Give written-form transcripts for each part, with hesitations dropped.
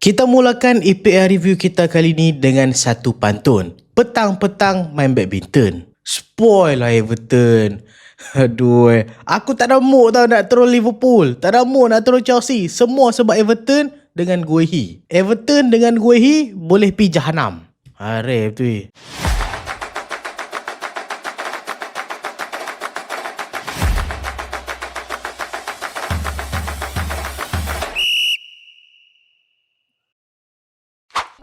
Kita mulakan EPL review kita kali ni dengan satu pantun. Petang-petang main badminton. Spoil lah Everton. Aduh, aku tak ada mood tau nak troll Liverpool. Tak ada mood nak troll Chelsea. Semua sebab Everton dengan Guehi. Everton dengan Guehi boleh pergi jahanam. Harap tu.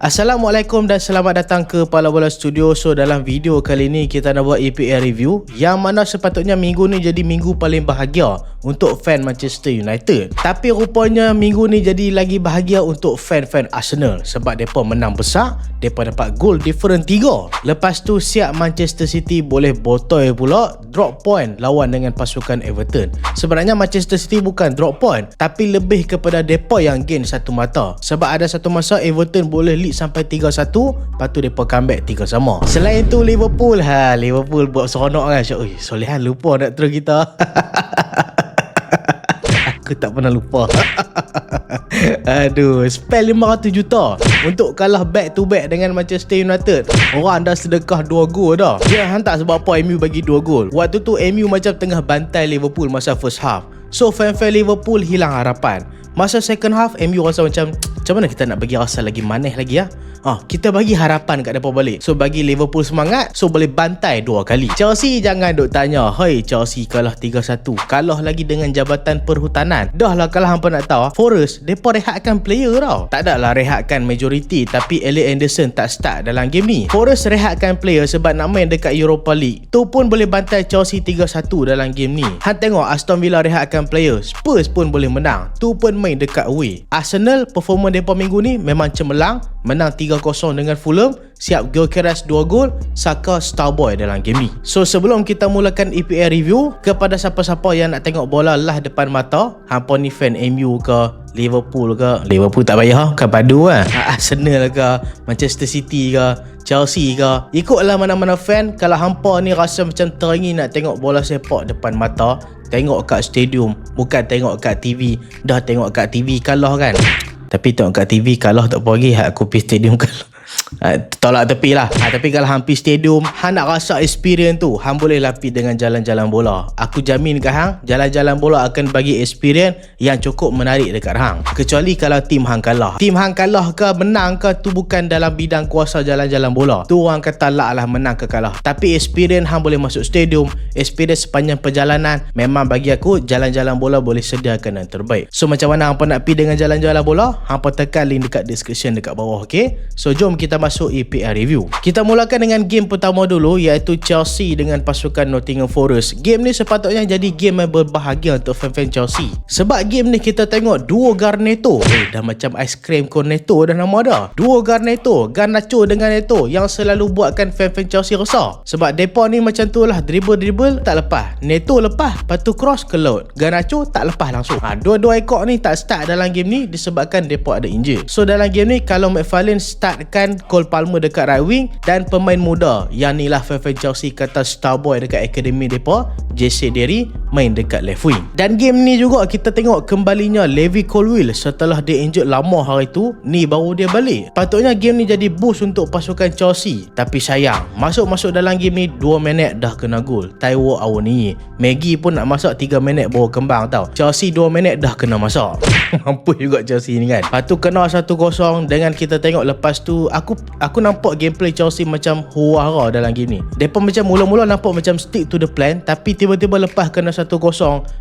Assalamualaikum dan selamat datang ke Pala Bola Studio. So dalam video kali ni kita nak buat EPL review yang mana sepatutnya minggu ni jadi minggu paling bahagia untuk fan Manchester United. Tapi rupanya minggu ni jadi lagi bahagia untuk fan-fan Arsenal sebab mereka menang besar, mereka dapat gol different 3. Lepas tu siap Manchester City boleh botol pula drop point lawan dengan pasukan Everton. Sebenarnya Manchester City bukan drop point tapi lebih kepada mereka yang gain satu mata. Sebab ada satu masa Everton boleh lead sampai 3-1, lepas tu mereka comeback 3 sama. Selain tu Liverpool buat seronok kan. Solehan lupa nak terus kita. Aku tak pernah lupa. Aduh, spend 500 juta untuk kalah back to back dengan Manchester United. Orang dah sedekah 2 gol dah. Dia hantar sebab apa MU bagi 2 gol. Waktu tu MU macam tengah bantai Liverpool masa first half. So fan-fan Liverpool hilang harapan. Masa second half MU rasa macam mana kita nak bagi rasa lagi manis lagi ya? Kita bagi harapan kat mereka balik. So bagi Liverpool semangat, so boleh bantai 2 kali. Chelsea jangan duk tanya, "Hei Chelsea kalah 3-1. Kalah lagi dengan Jabatan Perhutanan." Dah lah kalah hampa nak tahu. Forest depa rehatkan player tau. Tak adalah rehatkan majoriti, tapi Elliot Anderson tak start dalam game ni. Forest rehatkan player sebab nak main dekat Europa League. Tu pun boleh bantai Chelsea 3-1 dalam game ni. Han tengok Aston Villa rehatkan player, Spurs pun boleh menang. Tu pun main dekat away. Arsenal performa depa minggu ni memang cemerlang, menang 3-0 dengan Fulham, siap Gyökeres 2 gol, Saka Starboy dalam game ni. So sebelum kita mulakan EPL review, kepada siapa-siapa yang nak tengok bola lah depan mata, hampa ni fan MU ke, Liverpool ke, Liverpool tak payah kan padu kan, Arsenal ke, Manchester City ke, Chelsea ke, ikutlah mana-mana fan. Kalau hampa ni rasa macam teringin nak tengok bola sepak depan mata, tengok kat stadium, bukan tengok kat TV. Dah tengok kat TV kalah kan, tapi tengok kat TV kalah tak apa lagi, aku pergi stadium kalah. Tolak tepi lah. Tapi kalau hampir stadium, hang nak rasa experience tu, hang boleh lapis dengan jalan-jalan bola. Aku jamin ke hang, jalan-jalan bola akan bagi experience yang cukup menarik dekat hang. Kecuali kalau tim hang kalah. Tim hang kalah ke menang ke, tu bukan dalam bidang kuasa jalan-jalan bola. Tu orang kata lah menang ke kalah. Tapi experience hang boleh masuk stadium, experience sepanjang perjalanan. Memang bagi aku, jalan-jalan bola boleh sediakan yang terbaik. So macam mana hampa nak pergi dengan jalan-jalan bola? Hampa tekan link dekat description dekat bawah, okay? So jom kita masuk EPL review. Kita mulakan dengan game pertama dulu, iaitu Chelsea dengan pasukan Nottingham Forest. Game ni sepatutnya jadi game yang berbahagia untuk fan-fan Chelsea. Sebab game ni kita tengok duo Garnacho. Dah macam aiskrim Cornetto dah nama dah. Duo Garnacho dengan Neto yang selalu buatkan fan-fan Chelsea resah. Sebab depa ni macam tu lah, dribble tak lepas. Neto lepas, lepas tu cross ke laut. Garnacho tak lepas langsung. Dua-dua ekor ni tak start dalam game ni disebabkan depa ada injury. So dalam game ni kalau McFarlane startkan Cole Palmer dekat right wing dan pemain muda yang ni lah fan-fan Chelsea kata Starboy dekat akademi depa, Jesse Derry main dekat left wing. Dan game ni juga kita tengok kembalinya Levi Colwill setelah dia injured lama hari tu, ni baru dia balik. Patutnya game ni jadi boost untuk pasukan Chelsea, tapi sayang masuk dalam game ni 2 minit dah kena gol. Taiwo Awoniyi, Maggie pun nak masak 3 minit baru kembang tau. Chelsea 2 minit dah kena masak. Mampu juga Chelsea ni kan. Lepas tu kena 1-0 dengan kita tengok lepas tu aku nampak gameplay Chelsea macam huara dalam game ni. Depa macam mula-mula nampak macam stick to the plan, tapi tiba-tiba lepas kena 1-0,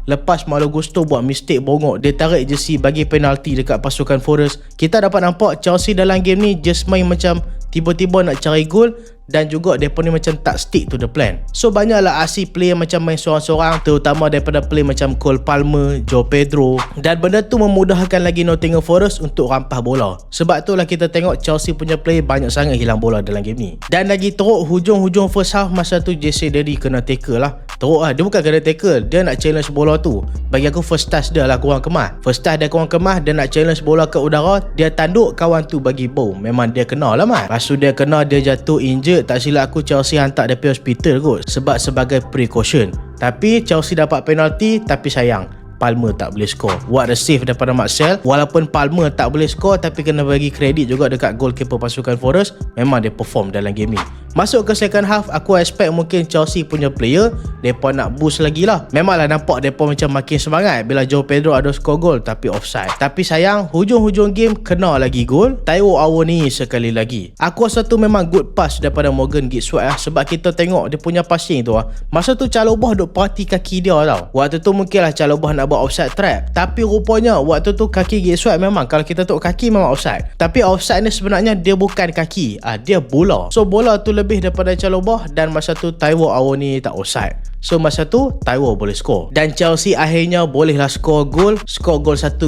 lepas Malo Gusto buat mistake bongok, dia tarik jersey bagi penalti dekat pasukan Forest. Kita dapat nampak Chelsea dalam game ni just main macam tiba-tiba nak cari gol, dan juga mereka ni macam tak stick to the plan. So banyaklah asyik player macam main seorang-seorang, terutama daripada player macam Cole Palmer, Joe Pedro, dan benda tu memudahkan lagi Nottingham Forest untuk rampas bola. Sebab tu lah kita tengok Chelsea punya player banyak sangat hilang bola dalam game ni. Dan lagi teruk hujung-hujung first half, masa tu Jesse Derry kena tackle lah. Teruk lah, dia bukan kena tackle, dia nak challenge bola tu. Bagi aku first touch dia lah kurang kemas. First touch dia kurang kemas, dia nak challenge bola ke udara, dia tanduk kawan tu bagi bow. Memang dia kena lah man. Lepas tu dia kena, dia jatuh injured. Tak silap aku Chelsea hantar dia pergi hospital kot sebab sebagai precaution. Tapi Chelsea dapat penalti, tapi sayang Palmer tak boleh skor. What a save daripada Marcel. Walaupun Palmer tak boleh skor, tapi kena bagi kredit juga dekat goalkeeper pasukan Forest. Memang dia perform dalam game ni. Masuk ke second half, aku expect mungkin Chelsea punya player mereka nak boost lagi lah. Memanglah nampak mereka macam makin semangat bila João Pedro ada skor gol tapi offside. Tapi sayang, hujung-hujung game kena lagi gol. Taiwo Awoniyi sekali lagi. Aku rasa tu memang good pass daripada Morgan Gibbs White sebab kita tengok dia punya passing tu masa tu Chalobah duk party kaki dia tau. Waktu tu mungkinlah Chalobah nak buat offside trap, tapi rupanya waktu tu kaki Gibbs White memang kalau kita tengok kaki memang offside. Tapi offside ni sebenarnya dia bukan kaki, dia bola. So bola tu lebih daripada Chalobah dan masa tu Taiwo Awoniyi tak offside. So masa tu Taiwo boleh skor dan Chelsea akhirnya bolehlah skor gol 1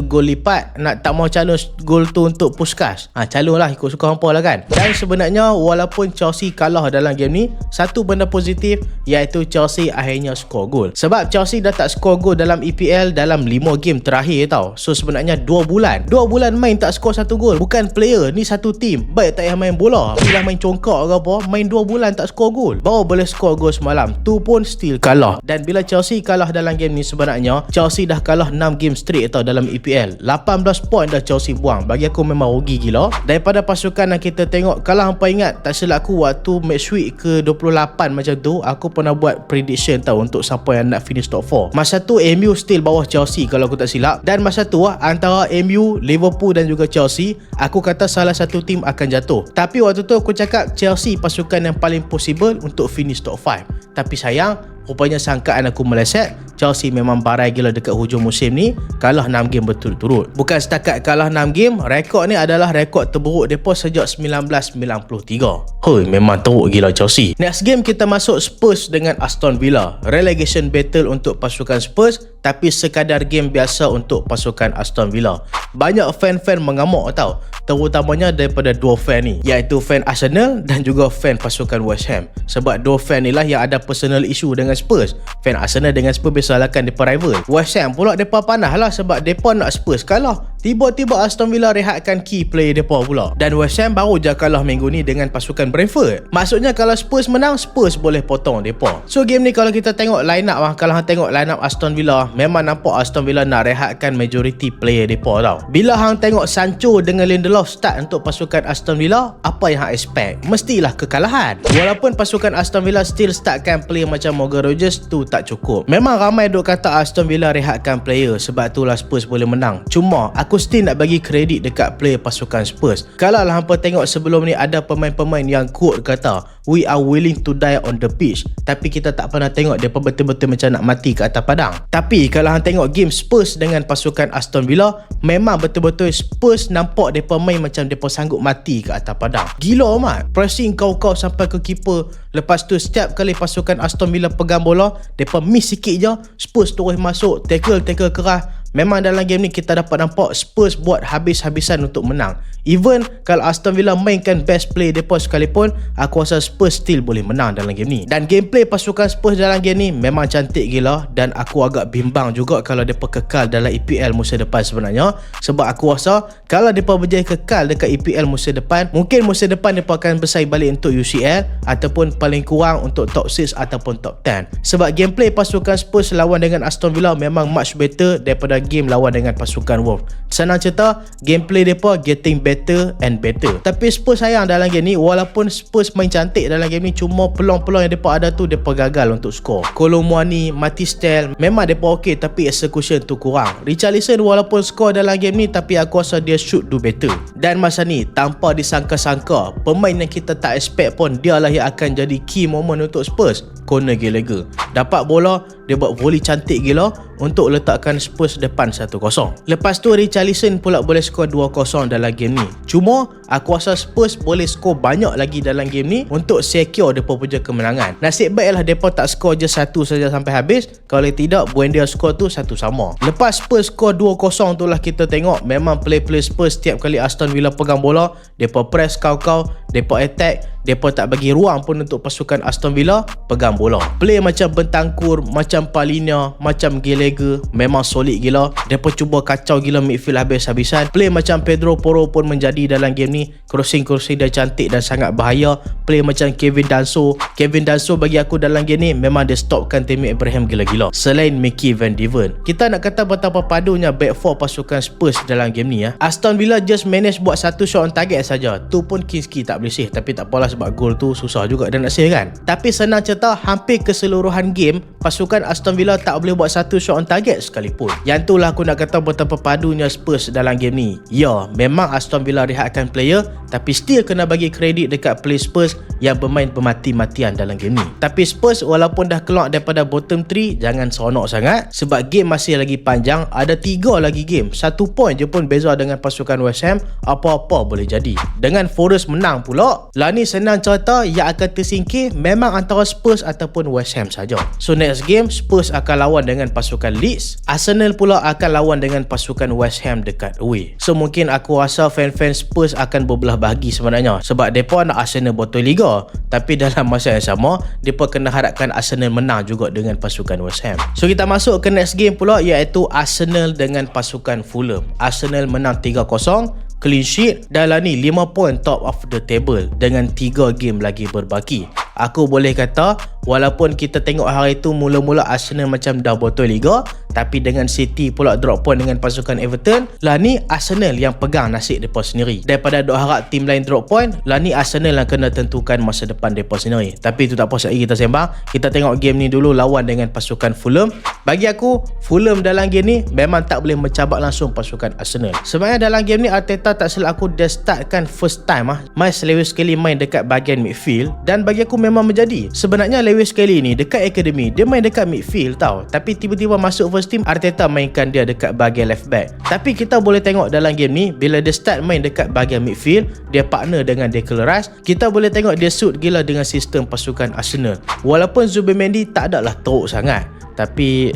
gol lipat. Nak tak mau calon gol tu untuk Puskas, calon lah ikut suka hampa lah kan. Dan sebenarnya walaupun Chelsea kalah dalam game ni, satu benda positif iaitu Chelsea akhirnya skor gol. Sebab Chelsea dah tak skor gol dalam EPL dalam 5 game terakhir tau. So sebenarnya 2 bulan main tak skor 1 gol. Bukan player ni, satu team. Baik tak payah main bola, bila main congkak ke apa, main 2 bulan tak skor gol, baru boleh skor gol semalam. Tu pun still kalah. Dan bila Chelsea kalah dalam game ni, sebenarnya Chelsea dah kalah 6 game straight tau dalam EPL. 18 point dah Chelsea buang. Bagi aku memang rugi gila. Daripada pasukan yang kita tengok, kalau hampa ingat tak silap aku waktu match week ke 28 macam tu, aku pernah buat prediction tau untuk siapa yang nak finish top 4. Masa tu MU still bawah Chelsea kalau aku tak silap. Dan masa tu antara MU, Liverpool dan juga Chelsea, aku kata salah satu tim akan jatuh. Tapi waktu tu aku cakap Chelsea pasukan yang paling possible untuk finish top 5. Tapi sayang, rupanya sangkaan aku meleset. Chelsea memang barai gila dekat hujung musim ni, kalah 6 game berturut-turut. Bukan setakat kalah 6 game, rekod ni adalah rekod terburuk mereka sejak 1993. Hoi, memang teruk gila Chelsea. Next game kita masuk Spurs dengan Aston Villa. Relegation battle untuk pasukan Spurs, tapi sekadar game biasa untuk pasukan Aston Villa. Banyak fan-fan mengamuk tau, terutamanya daripada dua fan ni, iaitu fan Arsenal dan juga fan pasukan West Ham. Sebab dua fan ni lah yang ada personal issue dengan Spurs. Fan Arsenal dengan Spurs biasalah kan mereka rival. West Ham pula mereka panah lah sebab mereka nak Spurs kalah. Tiba-tiba Aston Villa rehatkan key player mereka pula. Dan West Ham baru je kalah minggu ni dengan pasukan Brentford. Maksudnya kalau Spurs menang, Spurs boleh potong mereka. So game ni kalau kita tengok line up kalau hang tengok line up Aston Villa, memang nampak Aston Villa nak rehatkan majority player mereka tau. Bila hang tengok Sancho dengan Lindelof start untuk pasukan Aston Villa, apa yang hang expect? Mestilah kekalahan. Walaupun pasukan Aston Villa still startkan player macam Morgan Rogers, tu tak cukup. Memang ramai duk kata Aston Villa rehatkan player sebab itulah Spurs boleh menang. Cuma aku still nak bagi kredit dekat player pasukan Spurs. Kalau lah hampa tengok sebelum ni ada pemain-pemain yang quote kata we are willing to die on the pitch, tapi kita tak pernah tengok dia betul-betul macam nak mati ke atas padang. Tapi kalau hang tengok game Spurs dengan pasukan Aston Villa, memang betul-betul Spurs nampak dia pemain macam dia sanggup mati ke atas padang. Gila amat, pressing kau-kau sampai ke keeper. Lepas tu setiap kali pasukan Aston Villa pegang bola, mereka miss sikit je, Spurs terus masuk tackle keras. Memang dalam game ni kita dapat nampak Spurs buat habis-habisan untuk menang. Even kalau Aston Villa mainkan best play mereka sekalipun, aku rasa Spurs still boleh menang dalam game ni. Dan gameplay pasukan Spurs dalam game ni memang cantik gila. Dan aku agak bimbang juga kalau mereka kekal dalam EPL musim depan sebenarnya. Sebab aku rasa kalau mereka berjaya kekal dekat EPL musim depan, mungkin musim depan mereka akan bersaing balik untuk UCL ataupun paling kurang untuk top 6 ataupun top 10. Sebab gameplay pasukan Spurs lawan dengan Aston Villa memang much better daripada game lawan dengan pasukan Wolves. Senang cerita, gameplay mereka getting better and better. Tapi Spurs sayang dalam game ni, walaupun Spurs main cantik dalam game ni, cuma peluang-peluang yang mereka ada tu mereka gagal untuk skor. Kolo Muani, Matistel, memang mereka okey tapi execution tu kurang. Richarlison walaupun skor dalam game ni, tapi aku rasa dia should do better. Dan masa ni, tanpa disangka-sangka, pemain yang kita tak expect pun dialah yang akan jadi key moment untuk Spurs. Conor Gallagher dapat bola, dia buat volley cantik gila untuk letakkan Spurs depan 1-0. Lepas tu Richarlison pula boleh skor 2-0 dalam game ni. Cuma aku rasa Spurs boleh skor banyak lagi dalam game ni untuk secure depa punya kemenangan. Nasib baiklah depa tak skor je 1 saja sampai habis. Kalau tidak, Buendia skor tu 1 sama. Lepas Spurs skor 2-0 tu lah kita tengok memang play Spurs setiap kali Aston Villa pegang bola, depa press kau-kau, depa attack, depa tak bagi ruang pun untuk pasukan Aston Villa pegang bola. Play macam bentangkur, macam macam Palhinha, macam Gallagher memang solid gila. Mereka cuba kacau gila midfield habis-habisan. Play macam Pedro Porro pun menjadi dalam game ni. Crossing dia cantik dan sangat bahaya. Play macam Kevin Danso bagi aku dalam game ni memang dia stopkan Tammy Abraham gila-gila. Selain Mickey Van de Ven, kita nak kata betapa padunya back four pasukan Spurs dalam game ni ya. Aston Villa just manage buat satu shot on target saja. Tu pun Kinski tak boleh save, tapi tak apalah sebab gol tu susah juga dia nak save kan. Tapi senang cerita, hampir keseluruhan game pasukan Aston Villa tak boleh buat satu shot on target sekalipun. Yang itulah aku nak kata betapa padunya Spurs dalam game ni. Ya, memang Aston Villa rehatkan player, tapi still kena bagi kredit dekat play Spurs yang bermain bermati-matian dalam game ni. Tapi Spurs walaupun dah keluar daripada bottom 3, jangan seronok sangat sebab game masih lagi panjang. Ada 3 lagi game, 1 point je pun beza dengan pasukan West Ham. Apa-apa boleh jadi. Dengan Forest menang pula, lah ni senang cerita yang akan tersingkir memang antara Spurs ataupun West Ham saja. So next game Spurs akan lawan dengan pasukan Leeds, Arsenal pula akan lawan dengan pasukan West Ham dekat away. So mungkin aku rasa fan-fan Spurs akan berbelah bahagi sebenarnya sebab mereka nak Arsenal botol Liga, tapi dalam masa yang sama mereka kena harapkan Arsenal menang juga dengan pasukan West Ham. So kita masuk ke next game pula, iaitu Arsenal dengan pasukan Fulham. Arsenal menang 3-0, clean sheet, dan lah ni 5 point top of the table dengan 3 game lagi berbaki. Aku boleh kata walaupun kita tengok hari tu mula-mula Arsenal macam dah botol Liga, tapi dengan City pula drop point dengan pasukan Everton, lah ni Arsenal yang pegang nasib mereka sendiri. Daripada duk harap tim lain drop point, lah ni Arsenal yang kena tentukan masa depan mereka sendiri. Tapi itu tak apa, sekali kita sembang. Kita tengok game ni dulu lawan dengan pasukan Fulham. Bagi aku, Fulham dalam game ni memang tak boleh mencabar langsung pasukan Arsenal. Sebenarnya dalam game ni Arteta tak silap aku dia startkan first time Miles Lewis Kelly main dekat bahagian midfield, dan bagi aku memang menjadi. Sebenarnya Lewis Kelly ni dekat akademi dia main dekat midfield tau, tapi tiba-tiba masuk first team Arteta mainkan dia dekat bahagian left back. Tapi kita boleh tengok dalam game ni bila dia start main dekat bahagian midfield, dia partner dengan Declan Rice, kita boleh tengok dia suit gila dengan sistem pasukan Arsenal. Walaupun Zubimendi tak adalah teruk sangat, tapi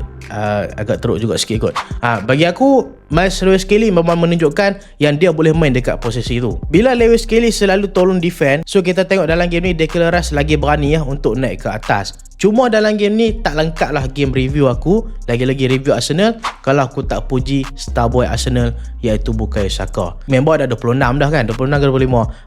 agak teruk juga sikit kot. Bagi aku Miles Lewis Kelly memang menunjukkan yang dia boleh main dekat posisi tu. Bila Lewis Kelly selalu tolong defend, so kita tengok dalam game ni Declan Rice lagi berani untuk naik ke atas. Cuma dalam game ni tak lengkap lah game review aku. Lagi-lagi review Arsenal kalau aku tak puji Starboy Arsenal, iaitu Bukayo Saka. Member ada 26 dah kan, 26 ke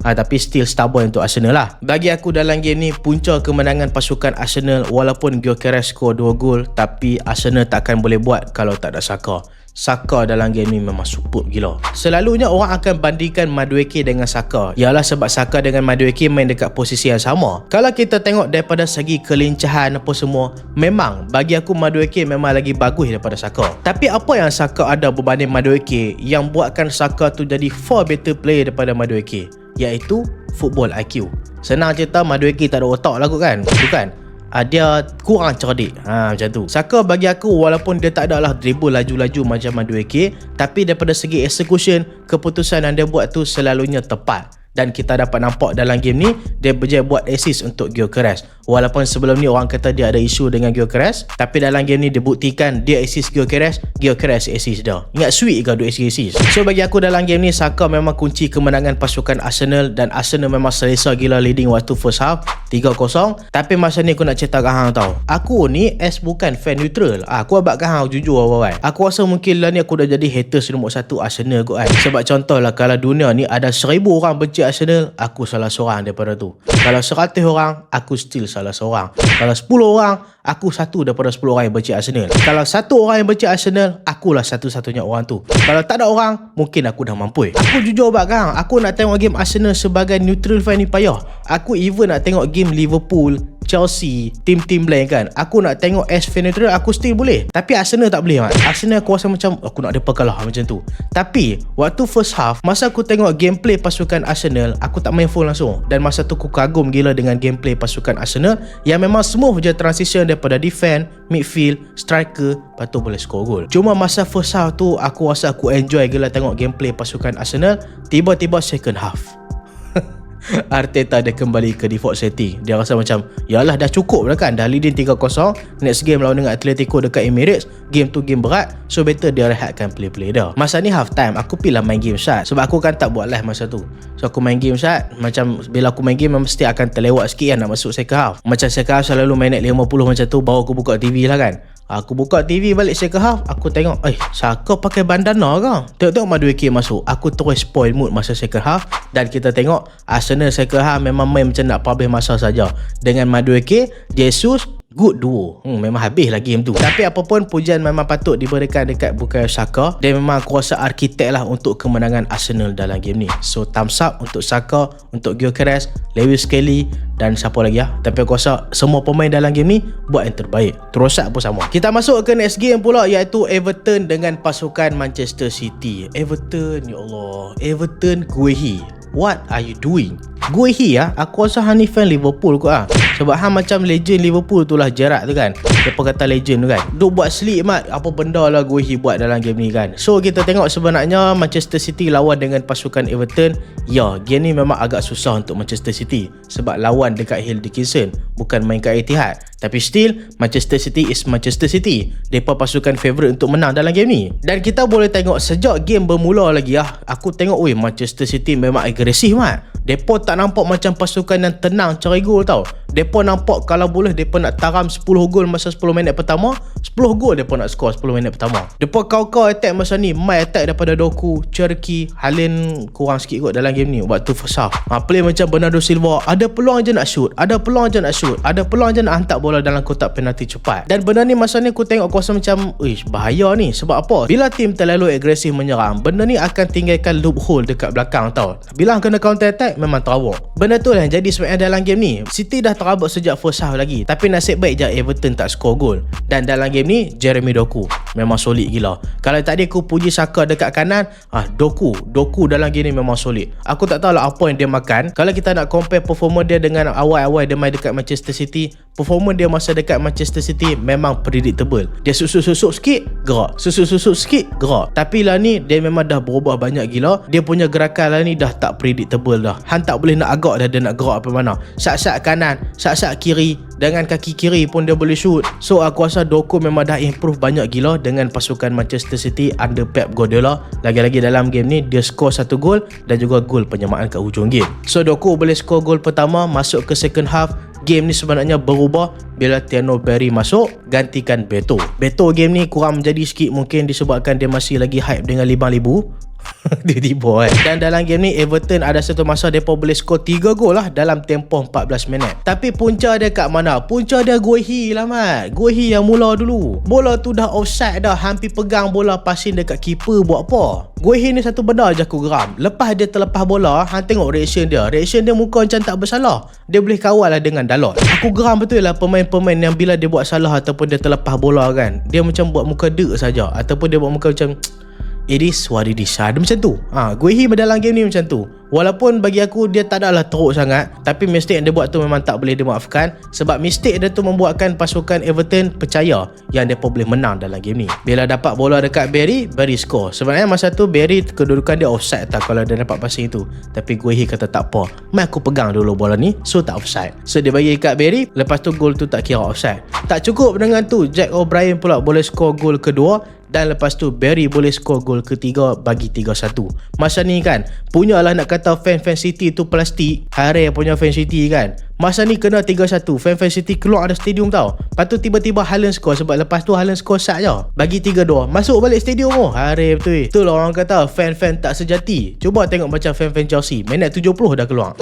25, tapi still Starboy untuk Arsenal lah. Bagi aku dalam game ni punca kemenangan pasukan Arsenal. Walaupun Gyökeres skor 2 gol, tapi Arsenal takkan boleh buat kalau tak ada Saka. Saka dalam game ni memang superb gila. Selalunya orang akan bandingkan Madueke dengan Saka, ialah sebab Saka dengan Madueke main dekat posisi yang sama. Kalau kita tengok daripada segi kelincahan apa semua, memang bagi aku Madueke memang lagi bagus daripada Saka. Tapi apa yang Saka ada berbanding Madueke yang buatkan Saka tu jadi far better player daripada Madueke? Iaitu football IQ. Senang cerita, Madueke tak ada otak lah kot kan? Bukan? Dia kurang cerdik macam tu. Saka bagi aku walaupun dia tak adalah dribble laju-laju macam Madueke, tapi daripada segi execution, keputusan yang dia buat tu selalunya tepat. Dan kita dapat nampak dalam game ni dia berjaya buat assist untuk Gyökeres. Walaupun sebelum ni orang kata dia ada isu dengan Gyökeres, tapi dalam game ni dia buktikan dia assist Gyökeres, Gyökeres assist dia. Ingat sweet ke duk assist. So bagi aku dalam game ni Saka memang kunci kemenangan pasukan Arsenal, dan Arsenal memang selesa gila leading waktu first half 3-0. Tapi masa ni aku nak cerita kat hang tau, aku ni bukan fan neutral. Aku abad kat hang jujur awal. Aku rasa mungkin lah ni aku dah jadi haters nombor 1 Arsenal kot kan. Sebab contohlah kalau dunia ni ada 1000 orang benci Arsenal, aku salah seorang daripada tu. Kalau 100 orang, aku still salah seorang. Kalau 10 orang, aku satu daripada 10 orang yang benci Arsenal. Kalau 1 orang yang benci Arsenal, akulah satu-satunya orang tu. Kalau tak ada orang, mungkin aku dah mampu. Aku jujur abang kan, aku nak tengok game Arsenal sebagai neutral fan ni payah. Aku even nak tengok game Liverpool, Chelsea, tim-tim lain kan, aku nak tengok as fan neutral, aku still boleh. Tapi Arsenal tak boleh. Arsenal aku rasa macam aku nak mereka kalah macam tu. Tapi waktu first half, masa aku tengok gameplay pasukan Arsenal, aku tak main full langsung. Dan masa tu aku kagum gila dengan gameplay pasukan Arsenal yang memang smooth je transition daripada defend, midfield, striker, lepas tu boleh score gol. Cuma masa first half tu aku rasa aku enjoy gila tengok gameplay pasukan Arsenal. Tiba-tiba second half Arteta dia kembali ke default setting. Dia rasa macam yalah dah cukup dah kan, dah leading 3-0, next game lawan dengan Atletico dekat Emirates, game tu game berat, so better dia rehatkan play-play dah. Masa ni half time aku pilih main game shot, sebab aku kan tak buat live masa tu. So aku main game shot, macam bila aku main game mesti akan terlewat sikit kan nak masuk second half. Macam second half selalu main at 50 macam tu, baru aku buka TV lah kan. Aku buka TV balik second half, aku tengok Saka pakai bandana ke? Tengok-tengok Madueke masuk. Aku terus spoil mood masa second half. Dan kita tengok Arsenal second half memang main macam nak habis masa saja. Dengan Madueke, Jesus, good duo. Memang habis lah game tu. Tapi apapun, pujian memang patut diberikan dekat Bukayo Saka. Dia memang aku rasa arkitek lah untuk kemenangan Arsenal dalam game ni. So thumbs up untuk Saka, untuk Gyökeres, Lewis Kelly dan siapa lagi lah. Tapi aku rasa semua pemain dalam game ni buat yang terbaik. Trossard pun sama. Kita masuk ke next game pula, iaitu Everton dengan pasukan Manchester City. Everton, ya Allah, Everton Guehi, what are you doing? Guehi aku rasa Han ni fan Liverpool kot sebab Han macam legend Liverpool tu lah, Gerrard tu kan. Depa kata legend tu kan. Duk buat sleep mat, apa benda lah Guehi buat dalam game ni kan. So kita tengok sebenarnya Manchester City lawan dengan pasukan Everton. Ya, game ni memang agak susah untuk Manchester City sebab lawan dekat Hill Dickinson, bukan main kat Etihad. Tapi still, Manchester City is Manchester City. Depa pasukan favourite untuk menang dalam game ni. Dan kita boleh tengok sejak game bermula lagi aku tengok Manchester City memang agresif mat. Depa tak nampak macam pasukan yang tenang cari gol tau. Depa nampak kalau boleh depa nak taram 10 gol masa 10 minit pertama. 10 gol depa nak skor 10 minit pertama. Depa kau-kau attack masa ni, mai attack daripada Doku, Cherki, Haaland kurang sikit kot dalam game ni waktu first half. Play macam Bernardo Silva, ada peluang je nak shoot, ada peluang je nak shoot, ada peluang je nak hantar bola dalam kotak penalti cepat. Dan benda ni masa ni aku tengok aku rasa macam bahaya ni. Sebab apa? Bila tim terlalu agresif menyerang, benda ni akan tinggalkan loophole dekat belakang tau. Bila kena counter attack memang terabuk. Benda tu lah yang jadi sebenarnya dalam game ni. City dah terabuk sejak first half lagi, tapi nasib baik je Everton tak skor gol. Dan dalam game ni Jeremy Doku memang solid gila. Kalau tadi aku puji Saka dekat kanan, Doku dalam game ni memang solid. Aku tak tahu lah apa yang dia makan. Kalau kita nak compare performa dia dengan awal-awal dia main dekat Manchester City, performa dia masa dekat Manchester City memang predictable. Dia susuk-susuk sikit gerak, susuk-susuk sikit gerak. Tapi lah ni dia memang dah berubah banyak gila. Dia punya gerakan lah ni dah tak predictable dah. Han tak boleh nak agak dah dia nak gerak apa mana. Sat-sat kanan, sat-sat kiri, dengan kaki kiri pun dia boleh shoot. So aku rasa Doku memang dah improve banyak gila dengan pasukan Manchester City under Pep Guardiola. Lagi-lagi dalam game ni dia skor 1 gol dan juga gol penyamaan kat hujung game. So Doku boleh skor gol pertama. Masuk ke second half, game ni sebenarnya berubah bila Tiano Berry masuk gantikan Beto. Beto game ni kurang menjadi sikit, mungkin disebabkan dia masih lagi hype dengan 5,000 tiba-tiba Dan dalam game ni Everton ada satu masa mereka boleh skor 3 gol lah dalam tempoh 14 minit. Tapi punca dia kat mana? Punca dia Guehi lah mat. Guehi yang mula dulu. Bola tu dah offside dah, hampir pegang bola, passing dekat keeper buat apa? Guehi ni satu benda je aku geram. Lepas dia terlepas bola, hang tengok reaction dia. Reaction dia muka macam tak bersalah. Dia boleh kawal lah dengan Dalot. Aku geram betul lah pemain-pemain yang bila dia buat salah ataupun dia terlepas bola kan, dia macam buat muka dek saja, ataupun dia buat muka macam it is what it is. Dia macam tu. Guehi dalam game ni macam tu. Walaupun bagi aku dia tak adalah teruk sangat, tapi mistake yang dia buat tu memang tak boleh dimaafkan. Sebab mistake dia tu membuatkan pasukan Everton percaya yang mereka boleh menang dalam game ni. Bila dapat bola dekat Berry score. Sebenarnya masa tu Berry kedudukan dia offside tak kalau dia dapat passing tu. Tapi Guehi kata tak apa, mai aku pegang dulu bola ni, so tak offside. So dia bagi dekat Berry, lepas tu gol tu tak kira offside. Tak cukup dengan tu, Jack O'Brien pula boleh score gol kedua. Dan lepas tu Berry boleh skor gol ketiga bagi 3-1. Masa ni kan, punyalah nak kata fan-fan City tu plastik. Hari punya fan City kan, masa ni kena 3-1, fan-fan City keluar ada stadium tau. Lepas tu tiba-tiba Haaland skor, sebab lepas tu Haaland skor sat je, bagi 3-2, masuk balik stadium. Hari betul. Itulah orang kata fan-fan tak sejati. Cuba tengok macam fan-fan Chelsea, minit 70 dah keluar.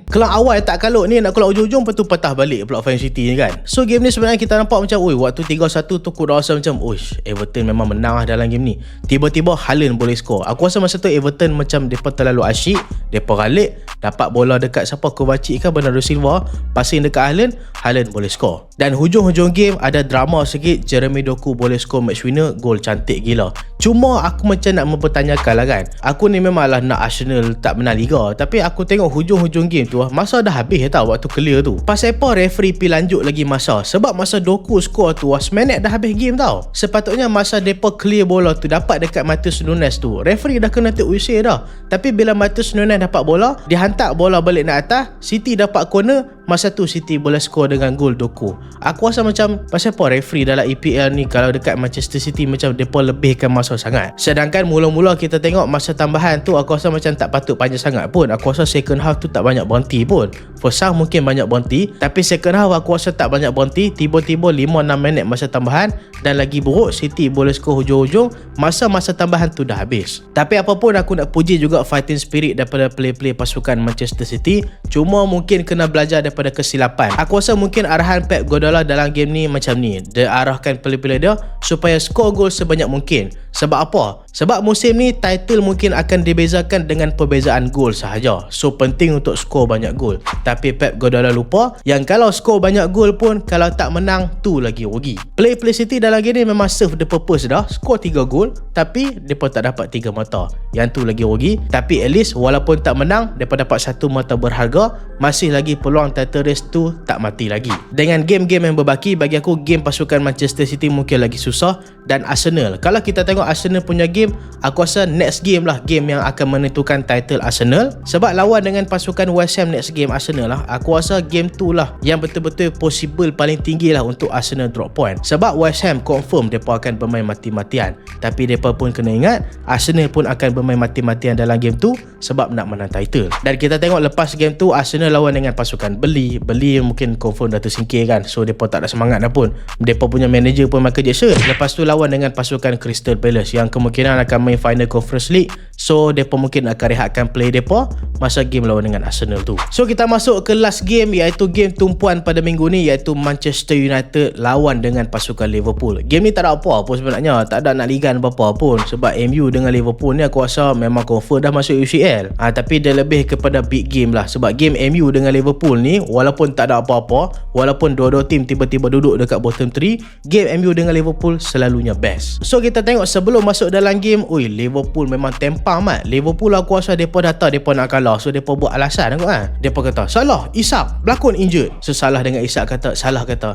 Kalau awal tak kalut ni nak keluar ujung-ujung, lepas tu patah balik pula fan City ni kan. So game ni sebenarnya kita nampak macam waktu 3-1 tu aku dah rasa macam Everton memang menang lah dalam game ni. Tiba-tiba Haaland boleh skor. Aku rasa masa tu Everton macam mereka terlalu asyik, mereka ralik, dapat bola dekat siapa, Kovacic kan, Bernardo Silva, passing dekat Haaland boleh skor. Dan hujung-hujung game ada drama sikit, Jeremy Doku boleh skor match winner, gol cantik gila. Cuma aku macam nak mempertanyakan lah kan, aku ni memanglah nak Arsenal tak menang Liga, tapi aku tengok hujung-hujung game tu masa dah habis tau, waktu clear tu. Pasal apa referee pi lanjut lagi masa? Sebab masa Doku skor tu seminit dah habis game tau. Sepatutnya masa depa clear bola tu dapat dekat Matheus Nunes tu, referee dah kena take whistle dah. Tapi bila Matheus Nunes dapat bola, dia hantar bola balik nak atas, City dapat corner, masa tu City boleh skor dengan gol Doku. Aku rasa macam pasal apa referee dalam EPL ni kalau dekat Manchester City macam depa lebihkan masa sangat. Sedangkan mula-mula kita tengok masa tambahan tu aku rasa macam tak patut panjang sangat pun. Aku rasa second half tu tak banyak berhenti pun. First half mungkin banyak berhenti, tapi second half aku rasa tak banyak berhenti. Tiba-tiba 5-6 minit masa tambahan dan lagi buruk City boleh skor hujung-hujung masa tambahan tu dah habis. Tapi apapun aku nak puji juga fighting spirit daripada play-play pasukan Manchester City. Cuma mungkin kena belajar daripada kesilapan. Aku rasa mungkin arahan Pep Guardiola dalam game ni macam ni. Dia arahkan player-player dia supaya skor gol sebanyak mungkin. Sebab apa? Sebab musim ni title mungkin akan dibezakan dengan perbezaan gol sahaja. So penting untuk skor banyak gol. Tapi Pep Guardiola lupa yang kalau skor banyak gol pun kalau tak menang tu lagi rugi. Play City dalam game ni memang serve the purpose dah. Skor 3 gol tapi depa tak dapat 3 mata. Yang tu lagi rugi. Tapi at least walaupun tak menang depa dapat 1 mata berharga. Masih lagi peluang title race tu tak mati lagi. Dengan game-game yang berbaki, bagi aku game pasukan Manchester City mungkin lagi susah. Dan Arsenal, kalau kita tengok Arsenal punya game, aku rasa next game lah game yang akan menentukan title Arsenal. Sebab lawan dengan pasukan West Ham next game Arsenal lah, aku rasa game tu lah yang betul-betul possible paling tinggi lah untuk Arsenal drop point. Sebab West Ham confirm mereka akan bermain mati-matian. Tapi mereka pun kena ingat Arsenal pun akan bermain mati-matian dalam game tu sebab nak menang title. Dan kita tengok lepas game tu Arsenal lawan dengan pasukan Beli mungkin confirm dah tersingkir kan. So mereka tak ada semangat dah pun. Mereka punya manager pun Michael Jackson. Lepas tu lawan dengan pasukan Crystal Palace yang kemungkinan akan main final Conference League. So mereka mungkin akan rehatkan play mereka masa game lawan dengan Arsenal tu. So kita masuk ke last game, iaitu game tumpuan pada minggu ni, iaitu Manchester United lawan dengan pasukan Liverpool. Game ni tak ada apa-apa sebenarnya, tak ada nak ligan apa-apa pun. Sebab MU dengan Liverpool ni aku rasa memang confirm dah masuk UCL. Tapi dia lebih kepada big game lah. Sebab game MU dengan Liverpool ni walaupun tak ada apa-apa, walaupun dua-dua tim tiba-tiba duduk dekat bottom 3, game MU dengan Liverpool selalunya best. So kita tengok sebelum masuk dalam game, Liverpool memang tempang mat. Liverpool aku rasa mereka datang mereka nak kalah. So mereka buat alasan aku kan. Mereka kata salah Isak berlakon injured. So salah dengan Isak kata, salah kata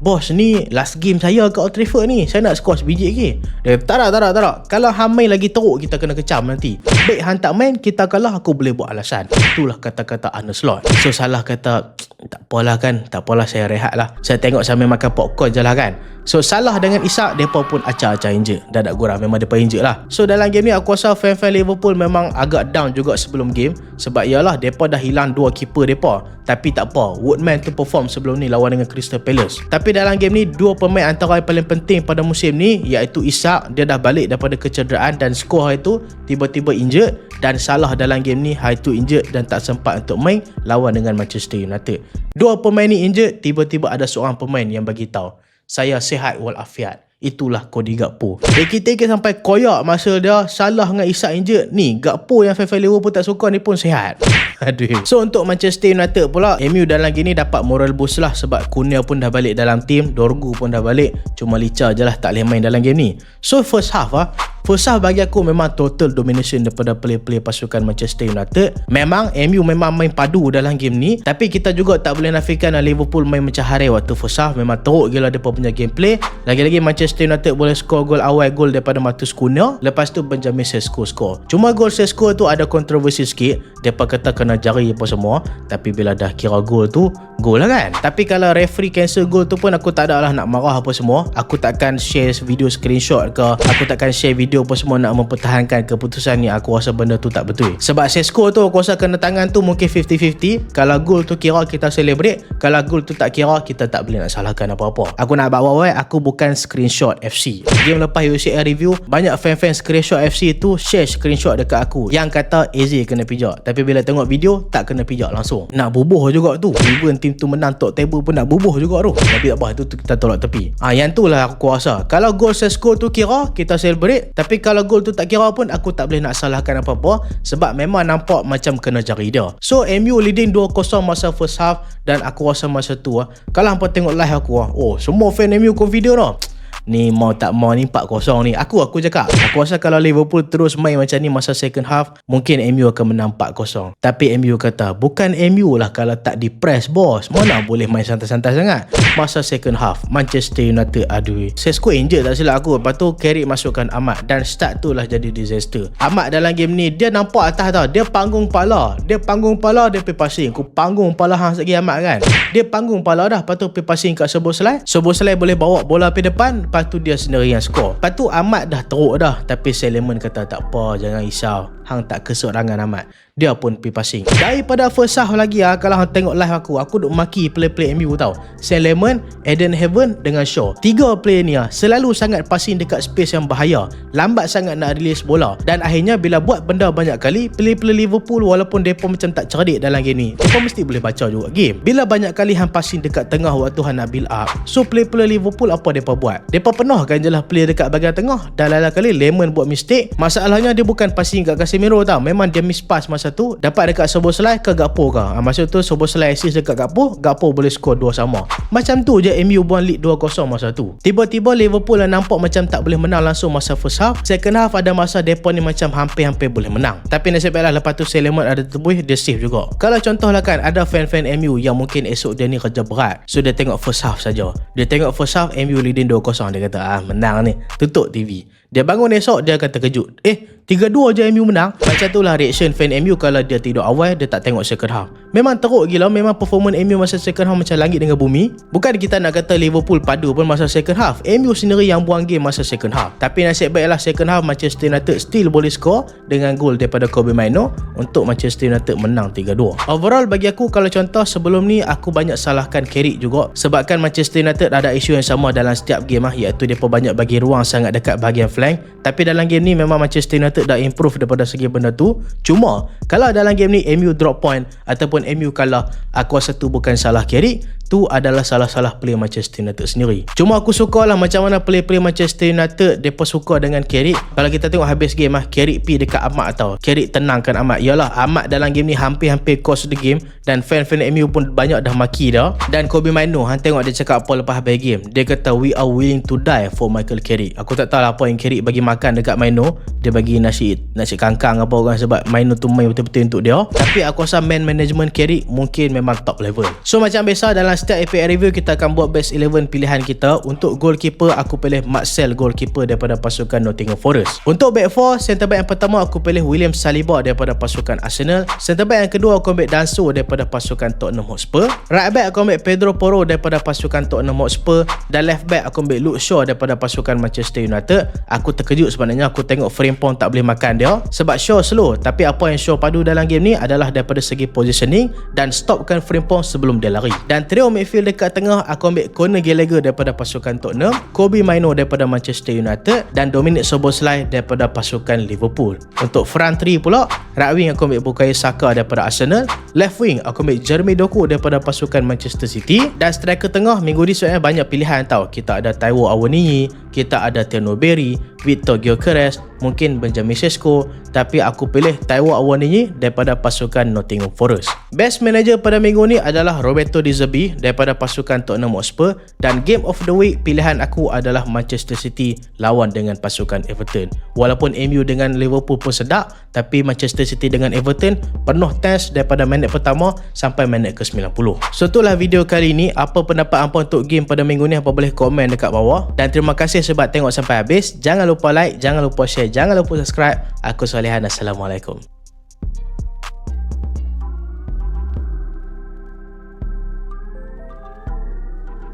bos ni last game saya kat Old Trafford ni, saya nak skor sebiji lagi. Dia tak ada. Kalau hang main lagi teruk kita kena kecam nanti. Baik hang tak main kita kalah, aku boleh buat alasan. Itulah kata-kata Arne Slot. So salah kata tak apalah kan, tak apalah saya rehat lah, saya tengok sambil makan popcorn je lah kan. So salah dengan Isak mereka pun acah-acah injured. Dah tak kurang memang mereka injured lah. So dalam game ni aku rasa fan-fan Liverpool memang agak down juga sebelum game. Sebab ialah mereka dah hilang 2 keeper mereka. Tapi tak apa, Woodman tu perform sebelum ni lawan dengan Crystal Palace. Tapi dalam game ni 2 pemain antara yang paling penting pada musim ni, iaitu Isak, dia dah balik daripada kecederaan dan skor itu tiba-tiba injured. Dan Salah dalam game ni hari tu injured dan tak sempat untuk main lawan dengan Manchester United. 2 pemain ni injured, tiba-tiba ada seorang pemain yang bagi tahu, saya sihat walafiat. Itulah kode Gakpo. Teki-teki sampai koyak masa dia Salah dengan Isak injured. Ni Gakpo yang fan-fan Liverpool tak suka ni pun sihat. Aduh. So untuk Manchester United pula, MU dalam gini dapat moral boost lah. Sebab Cunha pun dah balik dalam tim, Dorgu pun dah balik. Cuma Licha je lah tak boleh main dalam game ni. So first half bagi aku memang total domination daripada play-play pasukan Manchester United. Memang MU memang main padu dalam game ni, tapi kita juga tak boleh nafikan Liverpool main macam hari waktu first half. Memang teruk gila mereka punya gameplay. Lagi-lagi Manchester United boleh skor gol awal, gol daripada Matheus Cunha. Lepas tu Benjamin Sesko skor. Cuma gol Sesko tu ada kontroversi sikit. Mereka kata kena jari apa semua. Tapi bila dah kira gol tu, gol lah kan. Tapi kalau referee cancel gol tu pun aku tak ada lah nak marah apa semua. Aku takkan share video screenshot ke, aku takkan share video apa semua nak mempertahankan keputusan ni. Aku rasa benda tu tak betul. Sebab Sesko tu aku rasa kena tangan tu mungkin 50-50. Kalau gol tu kira kita celebrate, kalau gol tu tak kira kita tak boleh nak salahkan apa-apa. Aku nak bawa aku bukan screenshot FC. Game lepas UCL review, banyak fan-fan screenshot FC tu share screenshot dekat aku yang kata Eze kena pijak. Tapi bila tengok video tak kena pijak langsung. Nak bubuh juga tu. Even tim tu menang top table pun nak bubuh juga tu. Tapi tak apa, itu kita tolak tepi. Yang tu lah aku rasa. Kalau gol Sesko tu kira kita celebrate, tapi kalau gol tu tak kira pun aku tak boleh nak salahkan apa-apa. Sebab memang nampak macam kena jari dia. So MU leading 2-0 masa first half. Dan aku rasa masa tu kalau hampa tengok live aku semua fan MU confident Ni mau tak mau ni 4-0 ni. Aku cakap, aku rasa kalau Liverpool terus main macam ni masa second half, mungkin MU akan menang 4-0. Tapi MU kata, bukan MU lah kalau tak di press bos. Mana boleh main santai-santai sangat. Masa second half, Manchester United aduh. Sesko injured tak silap aku. Lepas tu Carrick masukkan Ahmad dan start tu lah jadi disaster. Ahmad dalam game ni dia nampak atas tau. Dia panggung pala. Dia pergi passing. Aku panggung pala hang lagi Ahmad kan. Dia panggung pala dah. Lepas tu pergi passing kat Szoboszlai. Szoboszlai boleh bawa bola pergi depan. Lepas tu dia sendiri yang skor. Lepas tu Ahmad dah teruk dah. Tapi Seleman kata tak apa, jangan risau. Hang tak kesut rangan Ahmad. Dia pun pergi passing. Daripada first half lagi kalau hang tengok live aku duk maki play MU tau. Seleman, Eden Heaven dengan Shaw. 3 player ni selalu sangat passing dekat space yang bahaya. Lambat sangat nak release bola. Dan akhirnya bila buat benda banyak kali, player-player Liverpool walaupun mereka macam tak cerdik dalam game ni, mereka mesti boleh baca juga game. Bila banyak kali hang passing dekat tengah waktu hang nak build up, so player Liverpool apa mereka buat? Mereka penuhkan je lah player dekat bahagian tengah. Dan lain-lain kali Lemon buat mistake. Masalahnya dia bukan passing kat Casemiro tau. Memang dia miss pass masa tu. Dapat dekat Szoboszlai ke Gakpo ke. Masa tu Szoboszlai assist dekat Gakpo boleh skor 2 sama. Macam tu je MU buat lead 2-0 masa tu. Tiba-tiba Liverpool nampak macam tak boleh menang langsung masa first half. Second half ada masa mereka ni macam hampir-hampir boleh menang. Tapi nasib baiklah lepas tu Seleman ada terbuih, dia save juga. Kalau contohlah kan ada fan-fan MU yang mungkin esok dia ni kerja berat, so dia tengok first half saja. Dia tengok first half MU leading 2-0, dia kata menang ni, tutup TV. Dia bangun esok dia akan terkejut. 3-2 je MU menang. Macam tu lah reaction fan MU kalau dia tidur awal, dia tak tengok second half. Memang teruk gila. Memang performance MU masa second half macam langit dengan bumi. Bukan kita nak kata Liverpool padu pun masa second half. MU sendiri yang buang game masa second half. Tapi nasib baiklah second half Manchester United still boleh score dengan gol daripada Kobbie Mainoo untuk Manchester United menang 3-2. Overall bagi aku, kalau contoh sebelum ni aku banyak salahkan Carrick juga. Sebabkan Manchester United ada isu yang sama dalam setiap game iaitu mereka banyak bagi ruang sangat dekat bahagian flank. Tapi dalam game ni memang Manchester United dah improve daripada segi benda tu. Cuma kalau dalam game ni MU drop point ataupun MU kalah, aku rasa tu bukan salah Carrick, tu adalah salah-salah player Manchester United sendiri. Cuma aku suka lah macam mana player Manchester United mereka suka dengan Carrick. Kalau kita tengok habis game Carrick pergi dekat Ahmad tau. Carrick tenangkan Ahmad. Yalah, Ahmad dalam game ni hampir-hampir cost the game dan fan-fan MU pun banyak dah maki dah. Dan Kobbie Mainoo, hang tengok dia cakap apa lepas habis game. Dia kata we are willing to die for Michael Carrick. Aku tak tahu lah apa yang Carrick bagi makan dekat Mainoo. Dia bagi nasi kangkang apa orang, sebab Mainoo tu main betul-betul untuk dia. Tapi aku rasa man management Carrick mungkin memang top level. So macam biasa dalam setiap EPL review kita akan buat best 11 pilihan kita. Untuk goalkeeper aku pilih Marcel, goalkeeper daripada pasukan Nottingham Forest. Untuk back 4, centre back yang pertama aku pilih William Saliba daripada pasukan Arsenal. Centre back yang kedua aku ambil Danso daripada pasukan Tottenham Hotspur. Right back aku ambil Pedro Porro daripada pasukan Tottenham Hotspur. Dan left back aku ambil Luke Shaw daripada pasukan Manchester United. Aku terkejut sebenarnya aku tengok Frimpong tak boleh makan dia sebab Shaw slow. Tapi apa yang Shaw padu dalam game ni adalah daripada segi positioning dan stopkan Frimpong sebelum dia lari. Dan trio midfield dekat tengah aku ambil Conor Gallagher daripada pasukan Tottenham, Kobbie Mainoo daripada Manchester United dan Dominic Szoboszlai daripada pasukan Liverpool. Untuk front 3 pula, right wing aku ambil Bukayo Saka daripada Arsenal, left wing aku ambil Jeremy Doku daripada pasukan Manchester City, dan striker tengah minggu ni sebenarnya banyak pilihan tau. Kita ada Taiwo Awoniyi, kita ada Tierno Berry, Victor Gyökeres, mungkin Benjamin Sesko, tapi aku pilih Taiwo Awoniyi daripada pasukan Nottingham Forest. Best manager pada minggu ni adalah Roberto De Zerbi daripada pasukan Tottenham Hotspur, dan game of the week pilihan aku adalah Manchester City lawan dengan pasukan Everton. Walaupun MU dengan Liverpool pun sedap, tapi Manchester City dengan Everton penuh tense daripada minit pertama sampai minit ke-90. So itulah video kali ni. Apa pendapat hangpa untuk game pada minggu ni, hangpa boleh komen dekat bawah. Dan terima kasih sebab tengok sampai habis. Jangan lupa like, jangan lupa share, jangan lupa subscribe. Aku Salihan, Assalamualaikum.